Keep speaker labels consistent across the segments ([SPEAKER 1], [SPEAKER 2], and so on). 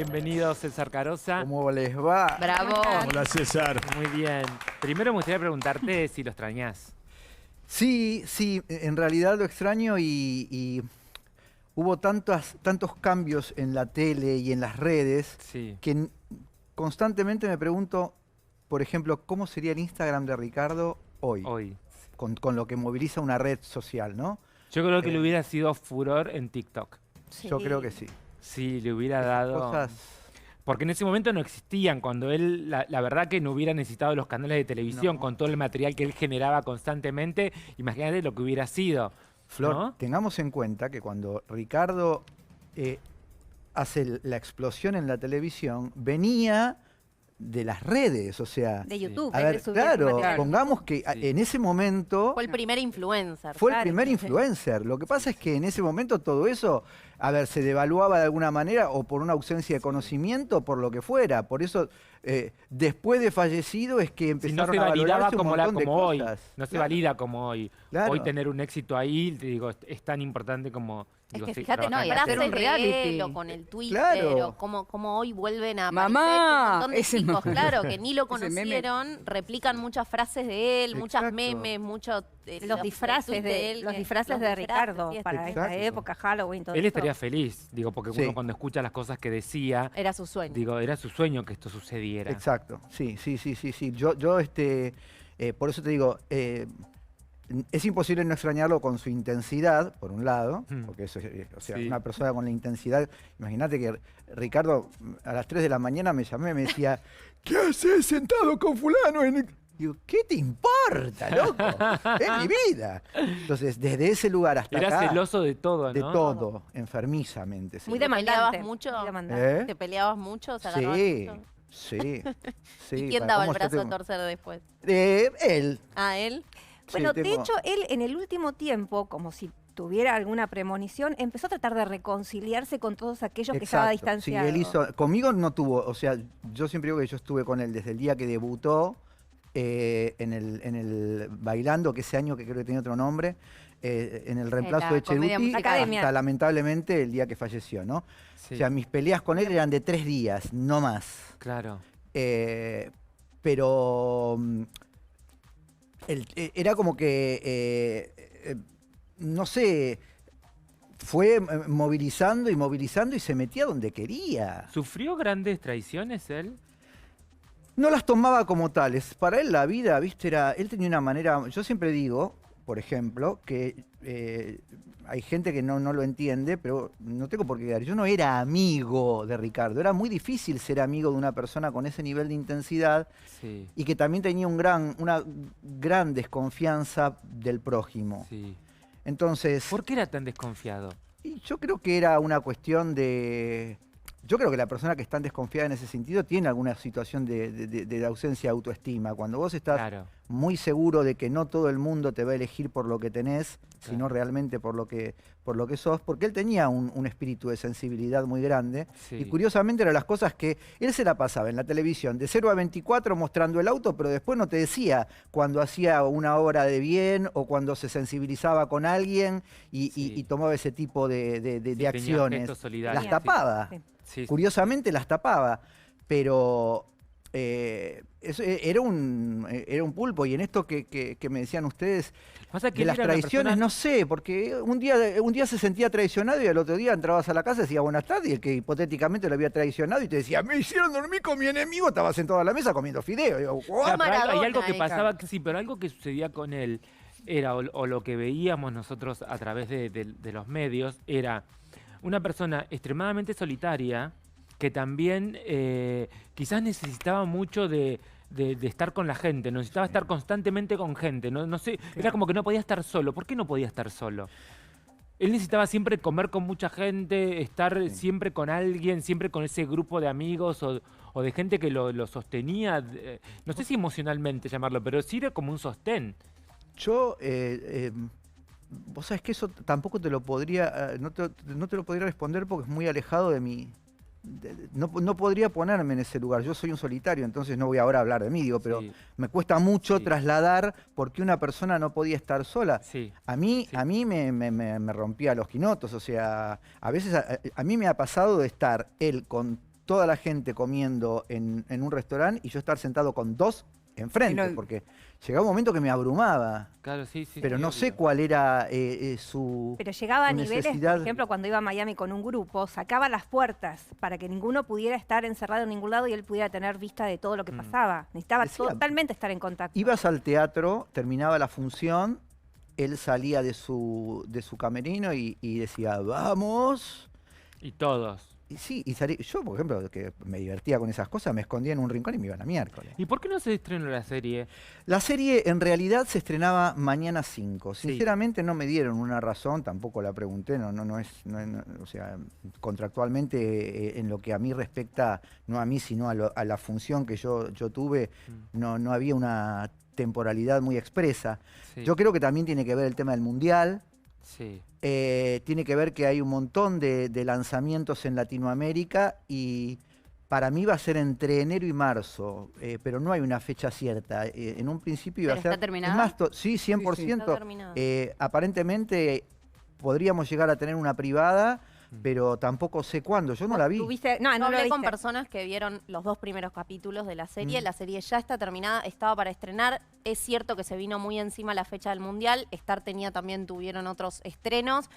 [SPEAKER 1] Bienvenido, César Carosa.
[SPEAKER 2] ¿Cómo les va?
[SPEAKER 3] Bravo.
[SPEAKER 4] Hola, César.
[SPEAKER 1] Muy bien. Primero me gustaría preguntarte si lo extrañás.
[SPEAKER 2] Sí, en realidad lo extraño y hubo tantos cambios en la tele y en las redes
[SPEAKER 1] Sí.
[SPEAKER 2] que constantemente me pregunto, por ejemplo, ¿cómo sería el Instagram de Ricardo hoy?
[SPEAKER 1] Hoy.
[SPEAKER 2] Con lo que moviliza una red social, ¿no?
[SPEAKER 1] Yo creo que le hubiera sido furor en TikTok.
[SPEAKER 3] Sí.
[SPEAKER 2] Yo creo que sí.
[SPEAKER 1] Sí, le hubiera
[SPEAKER 2] Esas
[SPEAKER 1] dado...
[SPEAKER 2] cosas.
[SPEAKER 1] Porque en ese momento no existían, cuando él, la verdad que no hubiera necesitado los canales de televisión
[SPEAKER 2] No.
[SPEAKER 1] con todo el material que él generaba constantemente, imagínate lo que hubiera sido.
[SPEAKER 2] Flor,
[SPEAKER 1] ¿no?
[SPEAKER 2] tengamos en cuenta que cuando Ricardo hace la explosión en la televisión, venía de las redes, o sea...
[SPEAKER 3] De YouTube.
[SPEAKER 2] A
[SPEAKER 3] él
[SPEAKER 2] ver,
[SPEAKER 3] subía su
[SPEAKER 2] claro,
[SPEAKER 3] material.
[SPEAKER 2] pongamos que
[SPEAKER 1] Sí.
[SPEAKER 2] en ese momento
[SPEAKER 3] Fue el primer influencer.
[SPEAKER 2] fue el
[SPEAKER 3] claro.
[SPEAKER 2] primer influencer. Lo que pasa es que en ese momento todo eso, a ver, se devaluaba de alguna manera o por una ausencia de conocimiento, por lo que fuera. Por eso, después de fallecido es que
[SPEAKER 1] Si no
[SPEAKER 2] empezaron
[SPEAKER 1] se
[SPEAKER 2] a
[SPEAKER 1] validaba
[SPEAKER 2] valorarse un
[SPEAKER 1] como,
[SPEAKER 2] montón de
[SPEAKER 1] como hoy,
[SPEAKER 2] cosas.
[SPEAKER 1] no se
[SPEAKER 2] Claro.
[SPEAKER 1] valida como hoy.
[SPEAKER 2] Claro.
[SPEAKER 1] Hoy tener un éxito ahí, te digo, es tan importante como...
[SPEAKER 3] Es
[SPEAKER 1] digo,
[SPEAKER 3] que
[SPEAKER 1] sí,
[SPEAKER 3] fíjate, no,
[SPEAKER 1] trabajar
[SPEAKER 3] y
[SPEAKER 1] en la
[SPEAKER 3] hacer
[SPEAKER 1] tele.
[SPEAKER 3] un reality o con el Twitter,
[SPEAKER 2] Claro.
[SPEAKER 3] o como hoy vuelven a aparecer
[SPEAKER 5] Mamá,
[SPEAKER 3] un montón de
[SPEAKER 5] ese
[SPEAKER 3] chicos, claro, que ni lo
[SPEAKER 5] ese meme.
[SPEAKER 3] conocieron, replican muchas frases de él, muchas
[SPEAKER 2] Exacto.
[SPEAKER 3] memes, muchos...
[SPEAKER 6] Los disfraces de Ricardo
[SPEAKER 3] sí,
[SPEAKER 6] para esta
[SPEAKER 2] Exacto.
[SPEAKER 6] época, Halloween, todo
[SPEAKER 1] Él
[SPEAKER 6] eso.
[SPEAKER 1] estaría feliz, digo, porque
[SPEAKER 2] Sí.
[SPEAKER 1] uno cuando escucha las cosas que decía,
[SPEAKER 3] Era su sueño.
[SPEAKER 1] digo, era su sueño que esto sucediera.
[SPEAKER 2] Exacto, sí. Yo por eso te digo, es imposible no extrañarlo con su intensidad, por un lado, porque eso, o sea,
[SPEAKER 1] Sí.
[SPEAKER 2] una persona con la intensidad, imagínate que Ricardo a las 3 de la mañana me llamé y me decía, ¿qué haces sentado con fulano? Digo, ¿qué te importa, loco? Es mi vida. Entonces, desde ese lugar hasta
[SPEAKER 1] Era
[SPEAKER 2] acá,
[SPEAKER 1] celoso de todo, ¿no?
[SPEAKER 2] de todo, enfermizamente.
[SPEAKER 6] Muy
[SPEAKER 3] ¿Te peleabas
[SPEAKER 6] demandante.
[SPEAKER 3] mucho?
[SPEAKER 6] muy demandante.
[SPEAKER 2] ¿Eh?
[SPEAKER 3] ¿Te peleabas mucho? ¿Se agarraban
[SPEAKER 2] Sí,
[SPEAKER 3] mucho?
[SPEAKER 2] sí.
[SPEAKER 3] ¿Y quién daba el brazo a torcer después?
[SPEAKER 2] Él.
[SPEAKER 3] ¿Ah, él?
[SPEAKER 6] Bueno,
[SPEAKER 2] Sí,
[SPEAKER 6] de
[SPEAKER 2] tengo-
[SPEAKER 6] hecho, él en el último tiempo, como si tuviera alguna premonición, empezó a tratar de reconciliarse con todos aquellos que estaba
[SPEAKER 2] Exacto, sí,
[SPEAKER 6] distanciado.
[SPEAKER 2] él hizo, conmigo no tuvo, o sea, yo siempre digo que yo estuve con él desde el día que debutó en el Bailando, que ese año que creo que tenía otro nombre, en el reemplazo
[SPEAKER 3] la
[SPEAKER 2] de
[SPEAKER 3] comedia
[SPEAKER 2] Cheruti,
[SPEAKER 6] musical. Academia.
[SPEAKER 2] hasta lamentablemente el día que falleció, ¿no?
[SPEAKER 1] Sí,
[SPEAKER 2] O sea, mis peleas con él eran de 3 días, no más.
[SPEAKER 1] claro.
[SPEAKER 2] Pero era como que, no sé, fue movilizando y se metía donde quería.
[SPEAKER 1] ¿Sufrió grandes traiciones él?
[SPEAKER 2] No las tomaba como tales. Para él la vida, viste, él tenía una manera, yo siempre digo, por ejemplo, que hay gente que no lo entiende, pero no tengo por qué quedar. Yo no era amigo de Ricardo, era muy difícil ser amigo de una persona con ese nivel de intensidad
[SPEAKER 1] Sí,
[SPEAKER 2] y que también tenía una gran desconfianza del prójimo.
[SPEAKER 1] sí.
[SPEAKER 2] Entonces,
[SPEAKER 1] ¿Por qué era tan desconfiado?
[SPEAKER 2] y yo creo que era una cuestión de... Yo creo que la persona que está desconfiada en ese sentido tiene alguna situación de ausencia de autoestima. Cuando vos estás
[SPEAKER 1] Claro.
[SPEAKER 2] muy seguro de que no todo el mundo te va a elegir por lo que tenés, sino
[SPEAKER 1] Claro.
[SPEAKER 2] realmente por lo que sos, porque él tenía un espíritu de sensibilidad muy grande.
[SPEAKER 1] Sí.
[SPEAKER 2] Y curiosamente eran las cosas que él se la pasaba en la televisión de 0 a 24 mostrando el auto, pero después no te decía cuando hacía una obra de bien o cuando se sensibilizaba con alguien y
[SPEAKER 1] Sí.
[SPEAKER 2] tomaba ese tipo de
[SPEAKER 1] tenía
[SPEAKER 2] acciones.
[SPEAKER 1] gestos solidarios,
[SPEAKER 2] Las
[SPEAKER 1] sí.
[SPEAKER 2] tapaba.
[SPEAKER 6] Sí.
[SPEAKER 1] Sí, sí.
[SPEAKER 2] Curiosamente las tapaba, pero era un pulpo. Y en esto que me decían ustedes,
[SPEAKER 1] Pasa que
[SPEAKER 2] de
[SPEAKER 1] él
[SPEAKER 2] las
[SPEAKER 1] era una
[SPEAKER 2] traiciones,
[SPEAKER 1] persona-
[SPEAKER 2] no sé, porque un día se sentía traicionado y al otro día entrabas a la casa y decía buenas tardes, y el que hipotéticamente lo había traicionado y te decía, me hicieron dormir con mi enemigo, estaba sentado a la mesa comiendo fideo. Y digo,
[SPEAKER 1] Claro, pero hay
[SPEAKER 3] Maradona,
[SPEAKER 1] algo que
[SPEAKER 3] hija.
[SPEAKER 1] pasaba, sí, pero algo que sucedía con él era, o lo que veíamos nosotros a través de los medios, era una persona extremadamente solitaria que también quizás necesitaba mucho de estar con la gente, necesitaba estar constantemente con gente, no sé, era como que no podía estar solo. ¿Por qué no podía estar solo? Él necesitaba siempre comer con mucha gente, estar siempre con alguien, siempre con ese grupo de amigos o de gente que lo sostenía, no sé si emocionalmente llamarlo, pero sí era como un sostén.
[SPEAKER 2] yo, vos sabés que eso tampoco te lo podría, no te lo podría responder porque es muy alejado de mí. No podría ponerme en ese lugar. Yo soy un solitario, entonces no voy ahora a hablar de mí, digo, pero
[SPEAKER 1] Sí.
[SPEAKER 2] me cuesta mucho
[SPEAKER 1] Sí.
[SPEAKER 2] trasladar por qué una persona no podía estar sola.
[SPEAKER 1] Sí.
[SPEAKER 2] A mí,
[SPEAKER 1] Sí.
[SPEAKER 2] a mí me rompía los quinotos, o sea, a veces a mí me ha pasado de estar él con toda la gente comiendo en un restaurante y yo estar sentado con 2 enfrente,
[SPEAKER 4] No-
[SPEAKER 2] porque llegaba un momento que me abrumaba,
[SPEAKER 1] Claro, sí.
[SPEAKER 2] pero
[SPEAKER 1] sí,
[SPEAKER 2] no
[SPEAKER 1] obvio.
[SPEAKER 2] sé cuál era su...
[SPEAKER 6] Pero llegaba a
[SPEAKER 2] tu
[SPEAKER 6] niveles,
[SPEAKER 2] necesidad.
[SPEAKER 6] por ejemplo, cuando iba a Miami con un grupo, sacaba las puertas para que ninguno pudiera estar encerrado en ningún lado y él pudiera tener vista de todo lo que pasaba. Necesitaba
[SPEAKER 2] Decía,
[SPEAKER 6] totalmente estar en contacto.
[SPEAKER 2] Ibas al teatro, terminaba la función, él salía de su camerino y decía, vamos.
[SPEAKER 1] Y todos.
[SPEAKER 2] Y sí, y salí, yo, por ejemplo, que me divertía con esas cosas, me escondía en un rincón y me iban a miércoles.
[SPEAKER 1] ¿Y por qué no se estrenó la serie?
[SPEAKER 2] La serie en realidad se estrenaba mañana 5.
[SPEAKER 1] Sí.
[SPEAKER 2] Sinceramente no me dieron una razón, tampoco la pregunté, o sea, contractualmente en lo que a mí respecta, no a mí, sino a la función que yo tuve, no había una temporalidad muy expresa.
[SPEAKER 1] Sí.
[SPEAKER 2] Yo creo que también tiene que ver el tema del Mundial.
[SPEAKER 1] Sí.
[SPEAKER 2] Tiene que ver que hay un montón de lanzamientos en Latinoamérica y para mí va a ser entre enero y marzo, pero no hay una fecha cierta. En un principio iba
[SPEAKER 3] ¿Pero
[SPEAKER 2] a ser...
[SPEAKER 3] está terminada?
[SPEAKER 2] Es más, sí, 100%.
[SPEAKER 3] Está terminada.
[SPEAKER 2] Aparentemente podríamos llegar a tener una privada, pero tampoco sé cuándo. Yo no la vi.
[SPEAKER 6] No,
[SPEAKER 3] Yo
[SPEAKER 6] no lo
[SPEAKER 3] hablé con
[SPEAKER 6] viste.
[SPEAKER 3] personas que vieron los 2 primeros capítulos de la serie. La serie ya está terminada, estaba para estrenar. Es cierto que se vino muy encima la fecha del Mundial. Star tuvieron otros estrenos.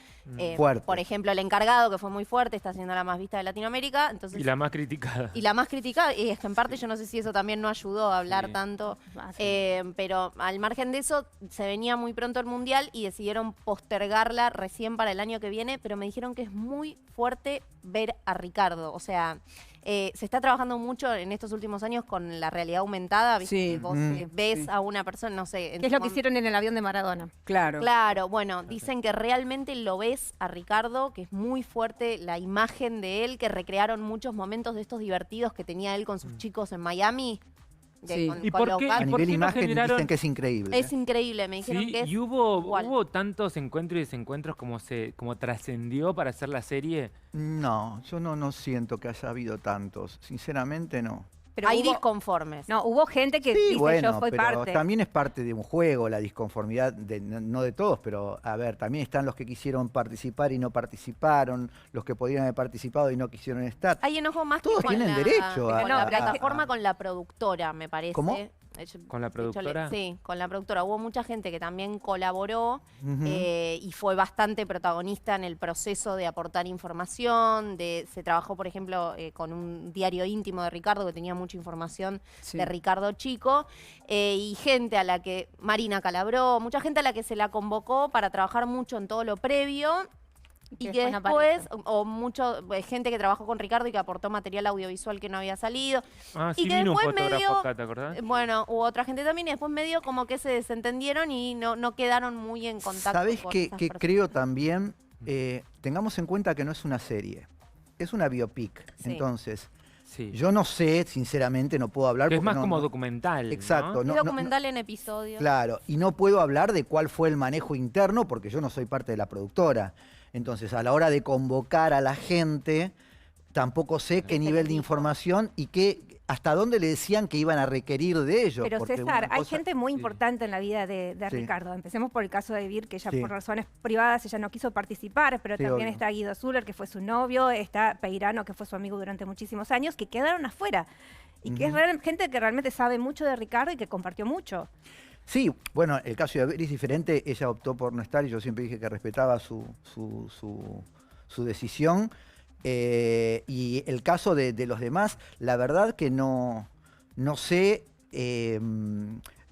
[SPEAKER 2] Fuertes.
[SPEAKER 3] Por ejemplo, El Encargado, que fue muy fuerte, está siendo la más vista de Latinoamérica. Entonces,
[SPEAKER 1] Y la más criticada.
[SPEAKER 3] y la más criticada, y es que en parte yo no sé si eso también no ayudó a hablar
[SPEAKER 1] Sí.
[SPEAKER 3] tanto,
[SPEAKER 6] Ah, sí.
[SPEAKER 3] pero al margen de eso, se venía muy pronto el Mundial y decidieron postergarla recién para el año que viene, pero me dijeron que es muy fuerte ver a Ricardo, o sea... se está trabajando mucho en estos últimos años con la realidad aumentada, ¿viste?
[SPEAKER 4] Sí.
[SPEAKER 3] Que vos ves a una persona, no sé... en
[SPEAKER 6] ¿Qué es
[SPEAKER 3] tu
[SPEAKER 6] lo que hicieron en el avión de Maradona?
[SPEAKER 4] Claro.
[SPEAKER 3] Claro, bueno, dicen que realmente lo ves a Ricardo, que es muy fuerte la imagen de él, que recrearon muchos momentos de estos divertidos que tenía él con sus chicos en Miami.
[SPEAKER 4] Sí.
[SPEAKER 1] ¿Y
[SPEAKER 3] con
[SPEAKER 1] por
[SPEAKER 3] los
[SPEAKER 1] qué?
[SPEAKER 2] A
[SPEAKER 3] gatos.
[SPEAKER 1] ¿Y
[SPEAKER 2] nivel
[SPEAKER 1] no
[SPEAKER 2] imagen
[SPEAKER 1] generaron-
[SPEAKER 2] dicen que es increíble.
[SPEAKER 3] Es increíble, me dijeron
[SPEAKER 1] Sí,
[SPEAKER 3] que es
[SPEAKER 1] y hubo
[SPEAKER 3] igual.
[SPEAKER 1] tantos encuentros y desencuentros como trascendió para hacer la serie.
[SPEAKER 2] No, yo no siento que haya habido tantos. Sinceramente no.
[SPEAKER 6] Pero
[SPEAKER 3] Hay
[SPEAKER 6] hubo-
[SPEAKER 3] disconformes.
[SPEAKER 6] No, hubo gente que
[SPEAKER 2] Sí,
[SPEAKER 6] dice
[SPEAKER 2] bueno,
[SPEAKER 6] yo fui
[SPEAKER 2] pero
[SPEAKER 6] parte.
[SPEAKER 2] también es parte de un juego, la disconformidad, no de todos, pero a ver, también están los que quisieron participar y no participaron, los que podrían haber participado y no quisieron estar.
[SPEAKER 3] Hay enojo más
[SPEAKER 2] Todos
[SPEAKER 3] que con
[SPEAKER 2] tienen
[SPEAKER 3] la,
[SPEAKER 2] derecho
[SPEAKER 3] con
[SPEAKER 2] a-
[SPEAKER 3] la
[SPEAKER 6] a-
[SPEAKER 3] plataforma,
[SPEAKER 2] a-
[SPEAKER 3] con la productora, me parece.
[SPEAKER 2] ¿Cómo?
[SPEAKER 1] ¿Con la productora?
[SPEAKER 3] Sí, con la productora. Hubo mucha gente que también colaboró
[SPEAKER 2] Ujú.
[SPEAKER 3] y fue bastante protagonista en el proceso de aportar información. Se trabajó, por ejemplo, con un diario íntimo de Ricardo que tenía mucha información
[SPEAKER 4] Sí.
[SPEAKER 3] de Ricardo Chico. Y gente a la que, Marina Calabró, mucha gente a la que se la convocó para trabajar mucho en todo lo previo. Y que
[SPEAKER 6] después no
[SPEAKER 3] después,
[SPEAKER 6] aparece.
[SPEAKER 3] o mucho, gente que trabajó con Ricardo y que aportó material audiovisual que no había salido.
[SPEAKER 1] Ah,
[SPEAKER 3] Y
[SPEAKER 1] sí,
[SPEAKER 3] que
[SPEAKER 1] vino un
[SPEAKER 3] después
[SPEAKER 1] fotógrafo
[SPEAKER 3] medio-
[SPEAKER 1] acá, ¿te acordás?
[SPEAKER 3] Bueno, hubo otra gente también y después medio como que se desentendieron y no quedaron muy en contacto.
[SPEAKER 2] ¿Sabés
[SPEAKER 3] con
[SPEAKER 2] qué
[SPEAKER 3] esas
[SPEAKER 2] qué
[SPEAKER 3] personas.
[SPEAKER 2] creo también? Tengamos en cuenta que no es una serie, es una biopic.
[SPEAKER 3] Sí.
[SPEAKER 2] Entonces,
[SPEAKER 1] Sí.
[SPEAKER 2] yo no sé, sinceramente, no puedo hablar.
[SPEAKER 1] Que es
[SPEAKER 2] porque
[SPEAKER 1] más
[SPEAKER 2] no-
[SPEAKER 1] como
[SPEAKER 2] no-
[SPEAKER 1] documental.
[SPEAKER 2] Exacto,
[SPEAKER 1] ¿no?
[SPEAKER 3] Es documental en episodio.
[SPEAKER 2] Claro, y no puedo hablar de cuál fue el manejo interno porque yo no soy parte de la productora. Entonces, a la hora de convocar a la gente, tampoco sé qué
[SPEAKER 3] Se
[SPEAKER 2] nivel
[SPEAKER 3] les
[SPEAKER 2] de
[SPEAKER 3] dijo.
[SPEAKER 2] información y hasta dónde le decían que iban a requerir de ellos.
[SPEAKER 6] Pero
[SPEAKER 2] porque
[SPEAKER 6] César,
[SPEAKER 2] una
[SPEAKER 6] hay
[SPEAKER 2] cosa-
[SPEAKER 6] gente muy
[SPEAKER 1] Sí.
[SPEAKER 6] importante en la vida de
[SPEAKER 2] Sí.
[SPEAKER 6] Ricardo. Empecemos por el caso de Vir, que ella
[SPEAKER 2] Sí.
[SPEAKER 6] por razones privadas ella no quiso participar, pero
[SPEAKER 2] Sí,
[SPEAKER 6] también
[SPEAKER 2] obvio.
[SPEAKER 6] está Guido Zuller, que fue su novio, está Peirano, que fue su amigo durante muchísimos años, que quedaron afuera. Y que es gente que realmente sabe mucho de Ricardo y que compartió mucho.
[SPEAKER 2] Sí, bueno, el caso de Ver es diferente. Ella optó por no estar y yo siempre dije que respetaba su decisión. Y el caso de los demás, la verdad que no sé.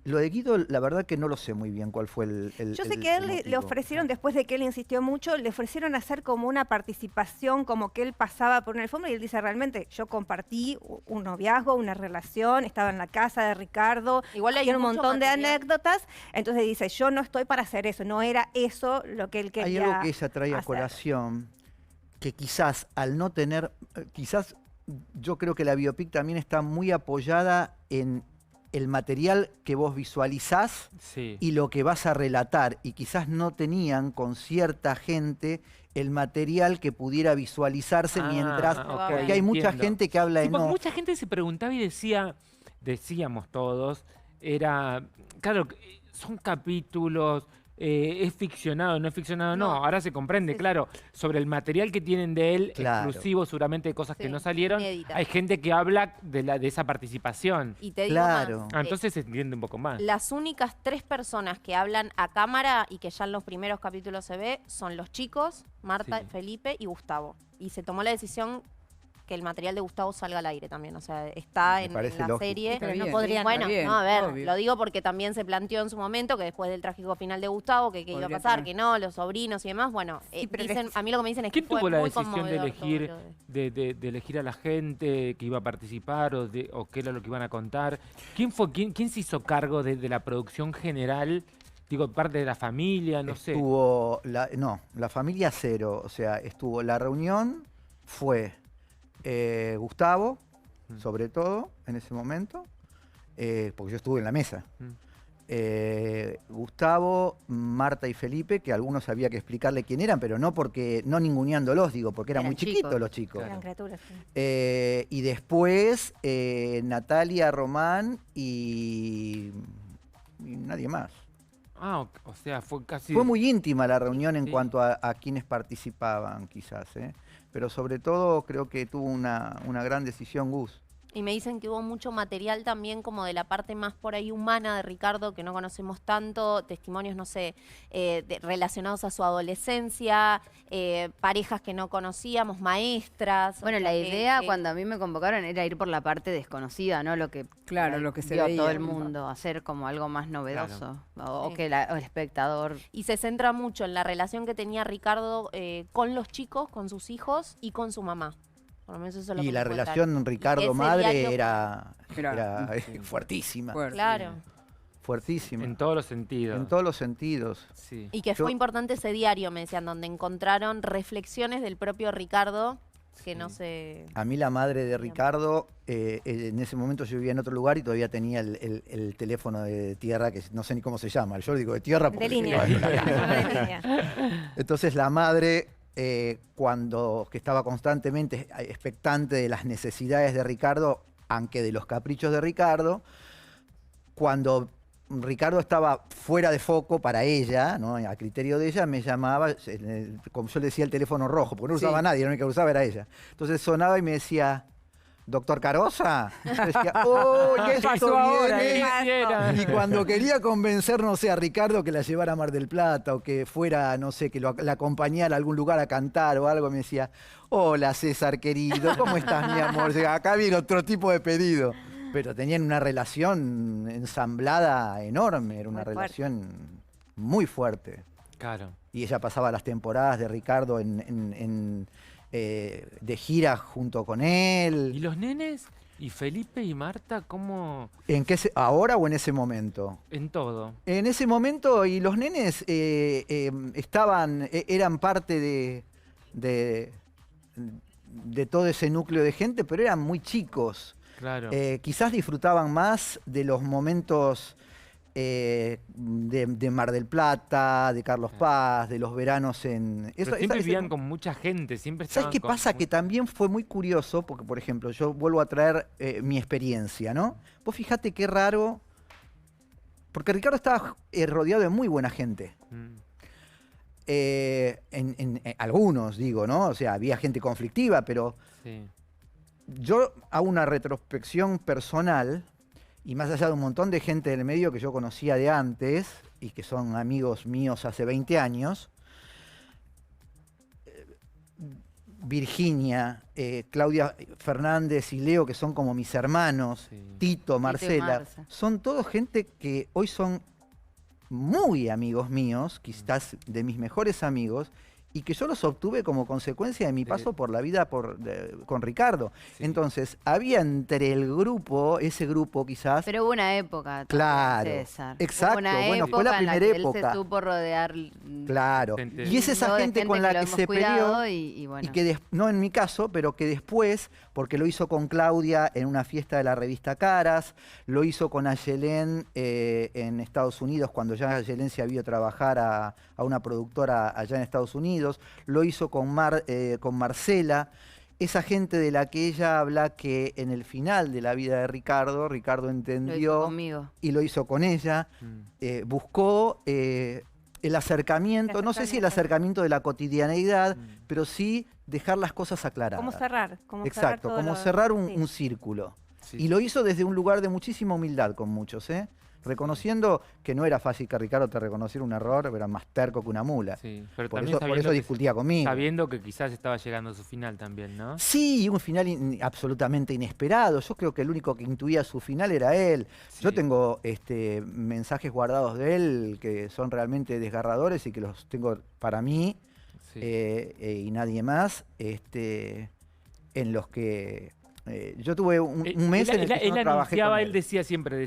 [SPEAKER 2] Lo de Guido, la verdad que no lo sé muy bien cuál fue el
[SPEAKER 6] Yo sé
[SPEAKER 2] el-
[SPEAKER 6] que a
[SPEAKER 2] el
[SPEAKER 6] él le
[SPEAKER 2] motivo.
[SPEAKER 6] ofrecieron, después de que él insistió mucho, le ofrecieron hacer como una participación, como que él pasaba por una alfombra y él dice, realmente, yo compartí un noviazgo, una relación, estaba en la casa de Ricardo,
[SPEAKER 3] Igual hay
[SPEAKER 6] tiene un
[SPEAKER 3] mucho
[SPEAKER 6] montón de
[SPEAKER 3] material.
[SPEAKER 6] anécdotas, entonces dice, yo no estoy para hacer eso, no era eso lo que él
[SPEAKER 2] Hay
[SPEAKER 6] quería
[SPEAKER 2] algo que ella trae a
[SPEAKER 6] hacer.
[SPEAKER 2] colación, que quizás al no tener, quizás yo creo que la biopic también está muy apoyada en el material que vos visualizás
[SPEAKER 1] Sí.
[SPEAKER 2] y lo que vas a relatar, y quizás no tenían con cierta gente el material que pudiera visualizarse mientras...
[SPEAKER 1] ok,
[SPEAKER 2] Porque hay mucha
[SPEAKER 1] entiendo.
[SPEAKER 2] gente que habla
[SPEAKER 1] Sí,
[SPEAKER 2] en
[SPEAKER 1] porque
[SPEAKER 2] off.
[SPEAKER 1] mucha gente se preguntaba y decíamos todos, era, claro, son capítulos, es ficcionado, no es ficcionado, no.
[SPEAKER 3] No.
[SPEAKER 1] Ahora se comprende,
[SPEAKER 3] Sí, sí.
[SPEAKER 1] claro, sobre el material que tienen de él,
[SPEAKER 2] Claro.
[SPEAKER 1] exclusivo seguramente de cosas que
[SPEAKER 3] Sí,
[SPEAKER 1] no salieron.
[SPEAKER 3] inéditas.
[SPEAKER 1] Hay gente que habla de esa participación.
[SPEAKER 3] Y te digo
[SPEAKER 2] Claro.
[SPEAKER 3] más,
[SPEAKER 1] Entonces se entiende un poco más.
[SPEAKER 3] las únicas 3 personas que hablan a cámara y que ya en los primeros capítulos se ve son los chicos, Marta,
[SPEAKER 1] Sí.
[SPEAKER 3] Felipe y Gustavo. Y se tomó la decisión que el material de Gustavo salga al aire también. O sea, está
[SPEAKER 2] Me
[SPEAKER 3] en
[SPEAKER 2] parece
[SPEAKER 3] la
[SPEAKER 2] lógico.
[SPEAKER 3] serie.
[SPEAKER 4] Está
[SPEAKER 6] Pero no
[SPEAKER 4] bien,
[SPEAKER 6] podrían-
[SPEAKER 3] Bueno,
[SPEAKER 4] está bien,
[SPEAKER 3] no, a ver,
[SPEAKER 4] obvio.
[SPEAKER 3] lo digo porque también se planteó en su momento que después del trágico final de Gustavo, que qué iba a
[SPEAKER 4] Podría
[SPEAKER 3] pasar,
[SPEAKER 4] tener.
[SPEAKER 3] que no, los sobrinos y demás. Bueno,
[SPEAKER 6] Sí, pero
[SPEAKER 3] dicen, a mí lo que me dicen es que
[SPEAKER 1] ¿Quién
[SPEAKER 3] fue
[SPEAKER 1] tuvo la
[SPEAKER 3] muy
[SPEAKER 1] decisión de
[SPEAKER 3] conmovedor todo
[SPEAKER 1] elegir,
[SPEAKER 3] lo
[SPEAKER 1] de elegir a la gente que iba a participar o qué era lo que iban a contar? ¿Quién se hizo cargo de la producción general? Digo, parte de la familia, no sé.
[SPEAKER 2] Estuvo, la familia cero, o sea, estuvo, la reunión fue Gustavo,
[SPEAKER 1] Mm.
[SPEAKER 2] sobre todo, en ese momento, porque yo estuve en la mesa.
[SPEAKER 1] Mm.
[SPEAKER 2] Gustavo, Marta y Felipe, que algunos había que explicarle quién eran, pero no porque, no ninguneándolos, digo, porque eran
[SPEAKER 5] Eran
[SPEAKER 2] muy chiquitos
[SPEAKER 5] chicos.
[SPEAKER 2] los chicos.
[SPEAKER 1] Claro.
[SPEAKER 6] Eran criaturas. Sí.
[SPEAKER 2] Y después Natalia, Román y nadie más.
[SPEAKER 1] Ah, o sea, fue casi...
[SPEAKER 2] Fue muy íntima la reunión en
[SPEAKER 1] Sí.
[SPEAKER 2] cuanto a quienes participaban, quizás, ¿eh? Pero sobre todo creo que tuvo una gran decisión Gus.
[SPEAKER 3] Y me dicen que hubo mucho material también como de la parte más por ahí humana de Ricardo, que no conocemos tanto, testimonios, no sé, relacionados a su adolescencia, parejas que no conocíamos, maestras. o
[SPEAKER 5] Bueno,
[SPEAKER 3] sea,
[SPEAKER 5] la
[SPEAKER 3] que-
[SPEAKER 5] idea
[SPEAKER 3] que-
[SPEAKER 5] cuando a mí me convocaron era ir por la parte desconocida, ¿no? Lo que
[SPEAKER 4] Claro, lo que se
[SPEAKER 5] vio
[SPEAKER 4] veía.
[SPEAKER 5] todo el mundo, hacer como algo más novedoso. O
[SPEAKER 3] Sí.
[SPEAKER 5] que el espectador.
[SPEAKER 3] Y se centra mucho en la relación que tenía Ricardo con los chicos, con sus hijos y con su mamá. Por lo menos eso es lo que
[SPEAKER 2] Y
[SPEAKER 3] me
[SPEAKER 2] la
[SPEAKER 3] cuentan.
[SPEAKER 2] relación
[SPEAKER 3] Y que ese
[SPEAKER 2] Ricardo-madre
[SPEAKER 3] diario-
[SPEAKER 2] era
[SPEAKER 4] Era,
[SPEAKER 1] sí.
[SPEAKER 2] fuertísima.
[SPEAKER 4] Fuerte.
[SPEAKER 3] Claro.
[SPEAKER 2] Fuertísima.
[SPEAKER 1] En todos los sentidos.
[SPEAKER 2] En todos los sentidos.
[SPEAKER 1] Sí.
[SPEAKER 3] Y que
[SPEAKER 2] Yo-
[SPEAKER 3] fue importante ese diario, me decían, donde encontraron reflexiones del propio Ricardo que no se...
[SPEAKER 2] A mí la madre de Ricardo, en ese momento yo vivía en otro lugar y todavía tenía el teléfono de tierra, que no sé ni cómo se llama. Yo digo de tierra porque
[SPEAKER 6] De línea.
[SPEAKER 2] no, la-
[SPEAKER 6] De línea.
[SPEAKER 2] Entonces la madre, que estaba constantemente expectante de las necesidades de Ricardo, aunque de los caprichos de Ricardo, cuando Ricardo estaba fuera de foco para ella, ¿no? A criterio de ella, me llamaba, como yo le decía, el teléfono rojo, porque no lo
[SPEAKER 4] Sí.
[SPEAKER 2] usaba nadie, la única que usaba era ella. Entonces sonaba y me decía, ¿Doctor Carosa? Yo decía, ¡oh,
[SPEAKER 4] ¿Qué
[SPEAKER 2] esto
[SPEAKER 4] pasó ahora?
[SPEAKER 2] viene!
[SPEAKER 1] Quisiera.
[SPEAKER 2] Y cuando quería convencer, no sé, a Ricardo que la llevara a Mar del Plata o que fuera, no sé, que la acompañara a algún lugar a cantar o algo, me decía, hola César querido, ¿cómo estás mi amor? O sea, acá viene otro tipo de pedido. Pero tenían una relación ensamblada enorme, era una
[SPEAKER 6] Muy fuerte.
[SPEAKER 2] relación muy fuerte.
[SPEAKER 1] Claro.
[SPEAKER 2] Y ella pasaba las temporadas de Ricardo de gira junto con
[SPEAKER 1] ¿Y
[SPEAKER 2] él.
[SPEAKER 1] los nenes? ¿Y Felipe y Marta? ¿Cómo?
[SPEAKER 2] ¿Ahora o en ese momento?
[SPEAKER 1] En todo.
[SPEAKER 2] En ese momento, y los nenes eran parte de todo ese núcleo de gente, pero eran muy chicos.
[SPEAKER 1] Claro.
[SPEAKER 2] Quizás disfrutaban más de los momentos de Mar del Plata, de Carlos Paz, de los veranos en...
[SPEAKER 1] Pero siempre vivían con mucha gente, siempre
[SPEAKER 2] ¿Sabes
[SPEAKER 1] estaban
[SPEAKER 2] qué
[SPEAKER 1] con
[SPEAKER 2] pasa?
[SPEAKER 1] mu-
[SPEAKER 2] Que también fue muy curioso, porque por ejemplo, yo vuelvo a traer mi experiencia, ¿no? Vos fijate qué raro, porque Ricardo estaba rodeado de muy buena gente.
[SPEAKER 1] Mm.
[SPEAKER 2] En algunos, digo, ¿no? O sea, había gente conflictiva, pero
[SPEAKER 1] Sí.
[SPEAKER 2] yo hago una retrospección personal, y más allá de un montón de gente del medio que yo conocía de antes, y que son amigos míos hace 20 años, Virginia, Claudia Fernández y Leo, que son como mis hermanos,
[SPEAKER 1] Sí.
[SPEAKER 2] Tito, Marcela,
[SPEAKER 5] Marce.
[SPEAKER 2] son todos gente que hoy son muy amigos míos, quizás de mis mejores amigos, y que yo los obtuve como consecuencia de mi paso por la vida con Ricardo.
[SPEAKER 1] Sí.
[SPEAKER 2] Entonces, había entre el grupo, ese grupo quizás,
[SPEAKER 5] Pero hubo una época. también,
[SPEAKER 2] Claro,
[SPEAKER 5] César.
[SPEAKER 2] exacto,
[SPEAKER 5] Hubo una
[SPEAKER 2] bueno, fue la
[SPEAKER 5] época en
[SPEAKER 2] primera
[SPEAKER 5] que
[SPEAKER 2] época.
[SPEAKER 5] Él se supo rodear.
[SPEAKER 2] claro.
[SPEAKER 1] Gente-
[SPEAKER 2] Y es esa
[SPEAKER 5] de
[SPEAKER 2] gente con la
[SPEAKER 5] lo
[SPEAKER 2] que
[SPEAKER 5] hemos
[SPEAKER 2] se
[SPEAKER 5] cuidado
[SPEAKER 2] peleó.
[SPEAKER 5] y bueno.
[SPEAKER 2] Y que no en mi caso, pero que después, porque lo hizo con Claudia en una fiesta de la revista Caras, lo hizo con Ayelén en Estados Unidos, cuando ya Ayelén se había ido a trabajar a una productora allá en Estados Unidos, lo hizo con Marcela, esa gente de la que ella habla que en el final de la vida de Ricardo
[SPEAKER 5] lo hizo
[SPEAKER 2] entendió
[SPEAKER 5] conmigo.
[SPEAKER 2] y lo hizo con ella,
[SPEAKER 1] Mm.
[SPEAKER 2] buscó el acercamiento, no sé si el acercamiento de la cotidianeidad, pero sí dejar las cosas aclaradas.
[SPEAKER 6] ¿Cómo cerrar?
[SPEAKER 2] Exacto, como cerrar un círculo.
[SPEAKER 1] Sí.
[SPEAKER 2] Y lo hizo desde un lugar de muchísima humildad con muchos, reconociendo que no era fácil que Ricardo te reconociera un error, era más terco que una mula.
[SPEAKER 1] Sí, pero
[SPEAKER 2] Por
[SPEAKER 1] también
[SPEAKER 2] eso discutía conmigo.
[SPEAKER 1] sabiendo que quizás estaba llegando a su final también, ¿no?
[SPEAKER 2] Sí, un final absolutamente inesperado. Yo creo que el único que intuía su final era él.
[SPEAKER 1] Sí.
[SPEAKER 2] Yo tengo mensajes guardados de él que son realmente desgarradores y que los tengo para mí
[SPEAKER 1] Sí.
[SPEAKER 2] y nadie más, en los que yo tuve un mes en el que yo no trabajé
[SPEAKER 1] anunciaba,
[SPEAKER 2] con
[SPEAKER 1] él decía siempre,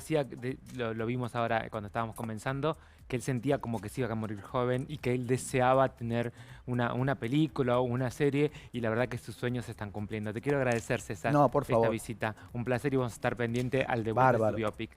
[SPEAKER 1] lo vimos ahora cuando estábamos comenzando, que él sentía como que se iba a morir joven y que él deseaba tener una película o una serie, y la verdad que sus sueños se están cumpliendo. Te quiero agradecer, César,
[SPEAKER 2] No, por
[SPEAKER 1] esta
[SPEAKER 2] favor.
[SPEAKER 1] visita. Un placer, y vamos a estar pendiente al debut de
[SPEAKER 2] Bárbaro.
[SPEAKER 1] tu biopic.